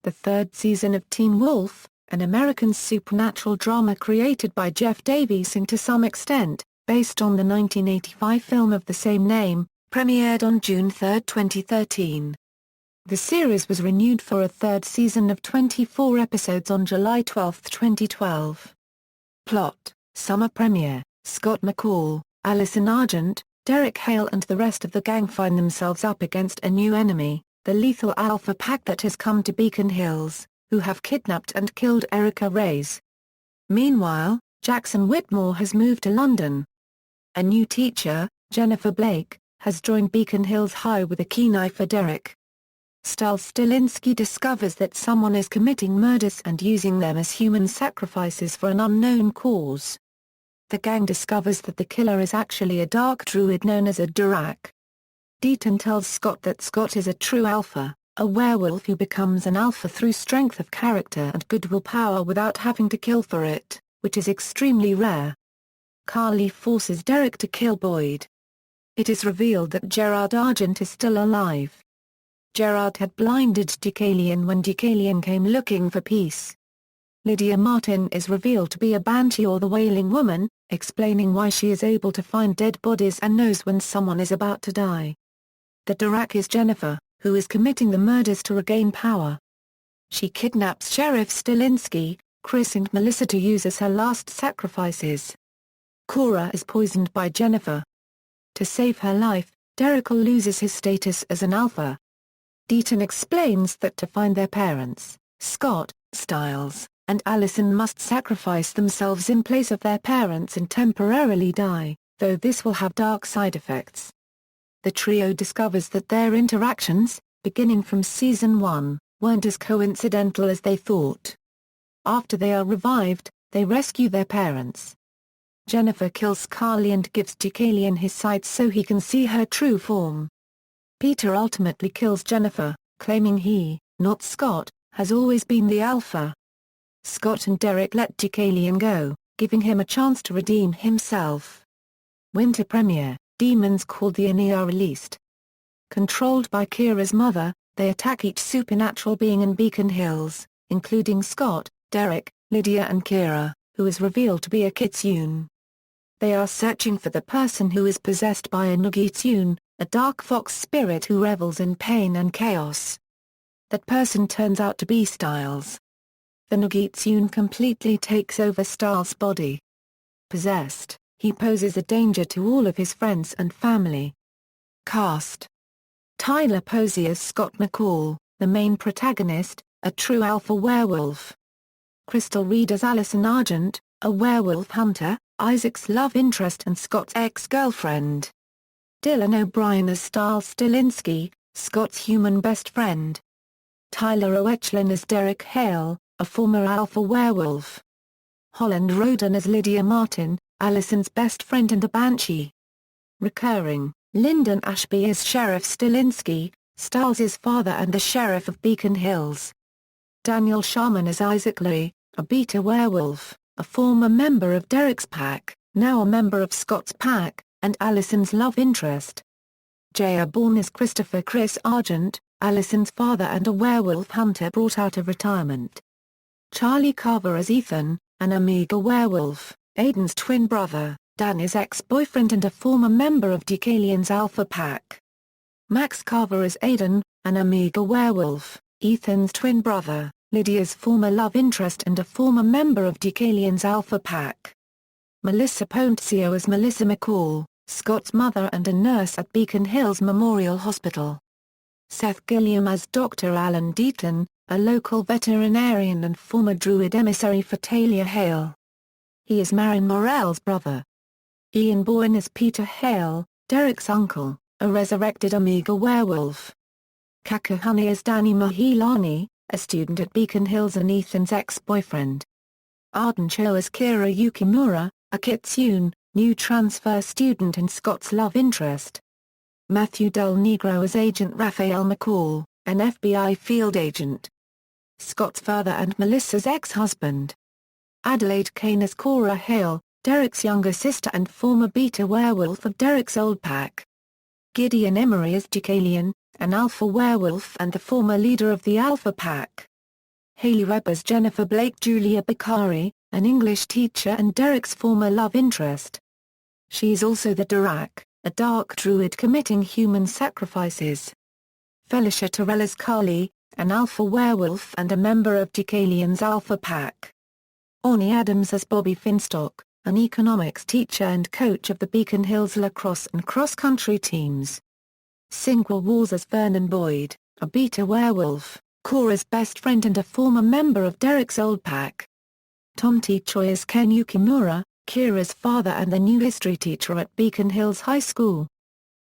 the third season of Teen Wolf, an American supernatural drama created by Jeff Davies and to some extent, based on the 1985 film of the same name, premiered on June 3, 2013. The series was renewed for a third season of 24 episodes on July 12, 2012. Plot: summer premiere, Scott McCall, Allison Argent, Derek Hale and the rest of the gang find themselves up against a new enemy, the lethal Alpha Pack that has come to Beacon Hills, who have kidnapped and killed Erica Reyes. Meanwhile, Jackson Whitmore has moved to London. A new teacher, Jennifer Blake, has joined Beacon Hills High with a keen eye for Derek. Stiles Stilinski discovers that someone is committing murders and using them as human sacrifices for an unknown cause. The gang discovers that the killer is actually a dark druid known as a Durak. Deaton tells Scott that Scott is a true alpha, a werewolf who becomes an alpha through strength of character and goodwill power without having to kill for it, which is extremely rare. Carly forces Derek to kill Boyd. It is revealed that Gerard Argent is still alive. Gerard had blinded Deucalion when Deucalion came looking for peace. Lydia Martin is revealed to be a banshee or the Wailing Woman, explaining why she is able to find dead bodies and knows when someone is about to die. The Durak is Jennifer, who is committing the murders to regain power. She kidnaps Sheriff Stilinski, Chris and Melissa to use as her last sacrifices. Cora is poisoned by Jennifer. To save her life, Derek loses his status as an alpha. Deaton explains that to find their parents, Scott, Stiles, and Allison must sacrifice themselves in place of their parents and temporarily die, though this will have dark side effects. The trio discovers that their interactions, beginning from Season 1, weren't as coincidental as they thought. After they are revived, they rescue their parents. Jennifer kills Carly and gives Deucalion his sight so he can see her true form. Peter ultimately kills Jennifer, claiming he, not Scott, has always been the alpha. Scott and Derek let Deucalion go, giving him a chance to redeem himself. Winter premiere, demons called the Ani are released. Controlled by Kira's mother, they attack each supernatural being in Beacon Hills, including Scott, Derek, Lydia and Kira, who is revealed to be a kitsune. They are searching for the person who is possessed by a Nugitsune, a dark fox spirit who revels in pain and chaos. That person turns out to be Stiles. The Nugitsune completely takes over Stiles' body. Possessed, he poses a danger to all of his friends and family. Cast: Tyler Posey as Scott McCall, the main protagonist, a true alpha werewolf. Crystal Reed as Allison Argent, a werewolf hunter, Isaac's love interest and Scott's ex-girlfriend. Dylan O'Brien as Stiles Stilinski, Scott's human best friend. Tyler Oechlin as Derek Hale, a former alpha werewolf. Holland Roden as Lydia Martin, Allison's best friend and a banshee. Recurring, Lyndon Ashby as Sheriff Stilinski, Stiles' father and the sheriff of Beacon Hills. Daniel Sharman as Isaac Louis, a beta werewolf, a former member of Derek's pack, now a member of Scott's pack, and Allison's love interest. J.R. Bourne as Christopher Chris Argent, Allison's father and a werewolf hunter brought out of retirement. Charlie Carver as Ethan, an Amiga werewolf, Aiden's twin brother, Danny's ex-boyfriend and a former member of Deucalion's Alpha Pack. Max Carver as Aiden, an Amiga werewolf, Ethan's twin brother, Lydia's former love interest and a former member of Deucalion's Alpha Pack. Melissa Poncio as Melissa McCall, Scott's mother and a nurse at Beacon Hills Memorial Hospital. Seth Gilliam as Dr. Alan Deaton, a local veterinarian and former druid emissary for Talia Hale. He is Marin Morell's brother. Ian Boyne as Peter Hale, Derek's uncle, a resurrected Amiga werewolf. Kakahani as Danny Mahilani, a student at Beacon Hills and Ethan's ex-boyfriend. Arden Cho as Kira Yukimura, a kitsune, new transfer student and Scott's love interest. Matthew Del Negro as Agent Raphael McCall, an FBI field agent. Scott's father and Melissa's ex-husband. Adelaide Kane as Cora Hale, Derek's younger sister and former beta werewolf of Derek's old pack. Gideon Emery as Deucalion, an alpha werewolf and the former leader of the Alpha Pack. Hayley Webb as Jennifer Blake. Julia Bakari, an English teacher and Derek's former love interest. She is also the Durak, a dark druid committing human sacrifices. Felicia Terrell as Carly, an alpha werewolf and a member of Deucalion's Alpha Pack. Orny Adams as Bobby Finstock, an economics teacher and coach of the Beacon Hills lacrosse and cross-country teams. Sinqua Walls as Vernon Boyd, a beta werewolf, Cora's best friend and a former member of Derek's old pack. Tom T. Choi as Ken Yukimura, Kira's father and the new history teacher at Beacon Hills High School.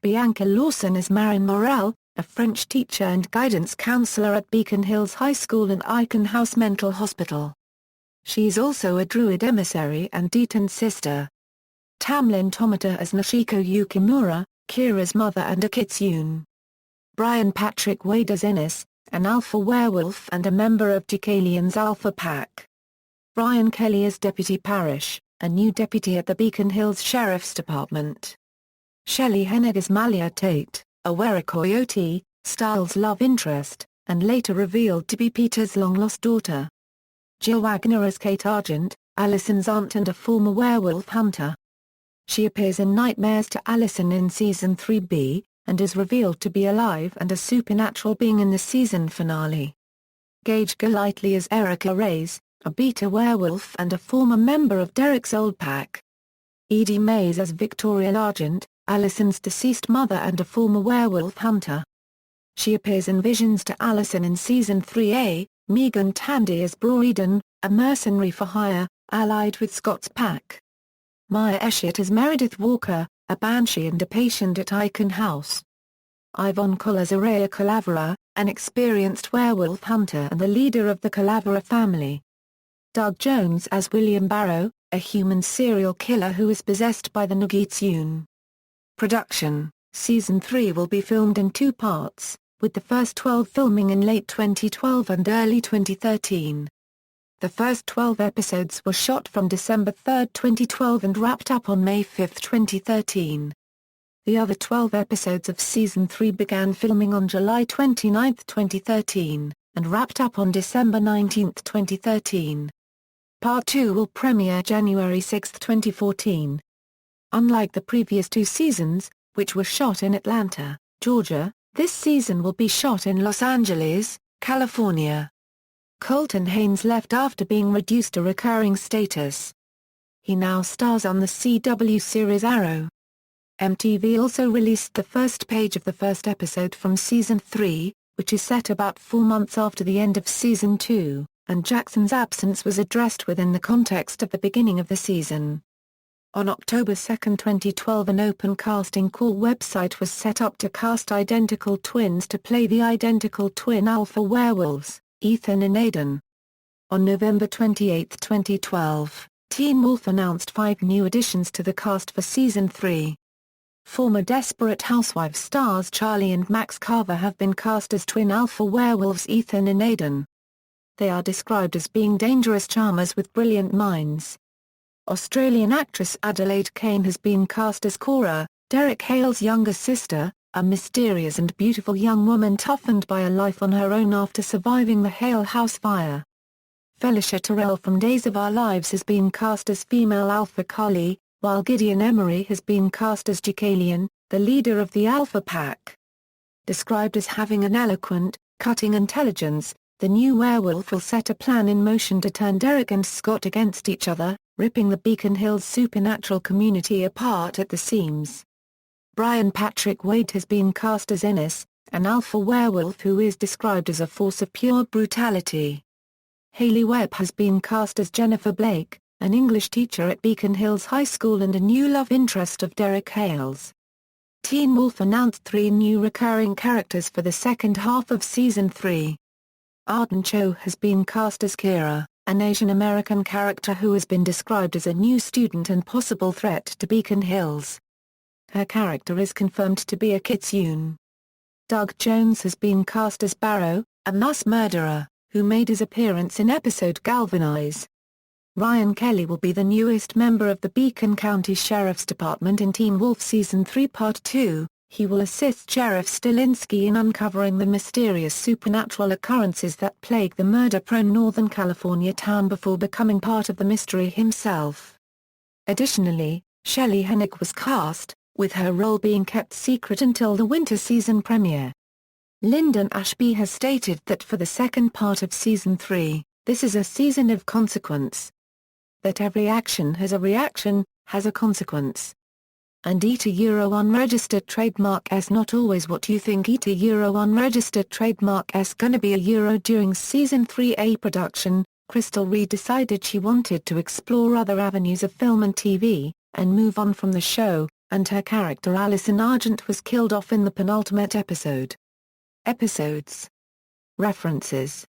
Bianca Lawson as Marin Morel, a French teacher and guidance counselor at Beacon Hills High School and Icon House Mental Hospital. She is also a druid emissary and Deaton's sister. Tamlin Tomita as Nashiko Yukimura, Kira's mother and a kitsune. Brian Patrick Wade as Ennis, an alpha werewolf and a member of Deucalion's Alpha Pack. Ryan Kelly as Deputy Parrish, a new deputy at the Beacon Hills Sheriff's Department. Shelley Hennig as Malia Tate, a Weracoyote, Styles' love interest, and later revealed to be Peter's long-lost daughter. Jill Wagner as Kate Argent, Allison's aunt and a former werewolf hunter. She appears in Nightmares to Allison in Season 3B, and is revealed to be alive and a supernatural being in the season finale. Gage Golightly as Erica Reyes, a beta werewolf and a former member of Derek's old pack. Edie Mays as Victoria Argent, Allison's deceased mother and a former werewolf hunter. She appears in visions to Allison in Season 3A, Megan Tandy as Bro Eden, a mercenary for hire, allied with Scott's pack. Maya Eshiot as Meredith Walker, a banshee and a patient at Icon House. Yvonne Coll as Araya Calavera, an experienced werewolf hunter and the leader of the Calavera family. Doug Jones as William Barrow, a human serial killer who is possessed by the Nogitsune. Production: Season 3 will be filmed in 2 parts, with the first 12 filming in late 2012 and early 2013. The first 12 episodes were shot from December 3, 2012 and wrapped up on May 5, 2013. The other 12 episodes of Season 3 began filming on July 29, 2013, and wrapped up on December 19, 2013. Part 2 will premiere January 6, 2014. Unlike the previous 2 seasons, which were shot in Atlanta, Georgia, this season will be shot in Los Angeles, California. Colton Haynes left after being reduced to recurring status. He now stars on the CW series Arrow. MTV also released the first page of the first episode from Season 3, which is set about 4 months after the end of Season 2, and Jackson's absence was addressed within the context of the beginning of the season. On October 2, 2012, an open casting call website was set up to cast identical twins to play the identical twin alpha werewolves, Ethan and Aidan. On November 28, 2012, Teen Wolf announced 5 new additions to the cast for Season 3. Former Desperate Housewives stars Charlie and Max Carver have been cast as twin alpha werewolves Ethan and Aidan. They are described as being dangerous charmers with brilliant minds. Australian actress Adelaide Kane has been cast as Cora, Derek Hale's younger sister, a mysterious and beautiful young woman toughened by a life on her own after surviving the Hale House fire. Felicia Terrell from Days of Our Lives has been cast as female Alpha Carly, while Gideon Emery has been cast as Deucalion, the leader of the Alpha Pack. Described as having an eloquent, cutting intelligence, the new werewolf will set a plan in motion to turn Derek and Scott against each other, ripping the Beacon Hills supernatural community apart at the seams. Brian Patrick Wade has been cast as Ennis, an alpha werewolf who is described as a force of pure brutality. Hayley Webb has been cast as Jennifer Blake, an English teacher at Beacon Hills High School and a new love interest of Derek Hale's. Teen Wolf announced 3 new recurring characters for the second half of Season 3. Arden Cho has been cast as Kira, an Asian American character who has been described as a new student and possible threat to Beacon Hills. Her character is confirmed to be a kitsune. Doug Jones has been cast as Barrow, a mass murderer, who made his appearance in episode Galvanize. Ryan Kelly will be the newest member of the Beacon County Sheriff's Department in Teen Wolf Season 3 Part 2. He will assist Sheriff Stilinski in uncovering the mysterious supernatural occurrences that plague the murder-prone Northern California town before becoming part of the mystery himself. Additionally, Shelley Hennick was cast, with her role being kept secret until the winter season premiere. Lyndon Ashby has stated that for the second part of Season 3, this is a season of consequence. That every action has a reaction, has a consequence. And ETA unregistered trademark S not always what you think. ETA unregistered trademark S gonna be a Euro. During Season 3A production, Crystal Reed decided she wanted to explore other avenues of film and TV, and move on from the show, and her character Allison Argent was killed off in the penultimate episode. Episodes. References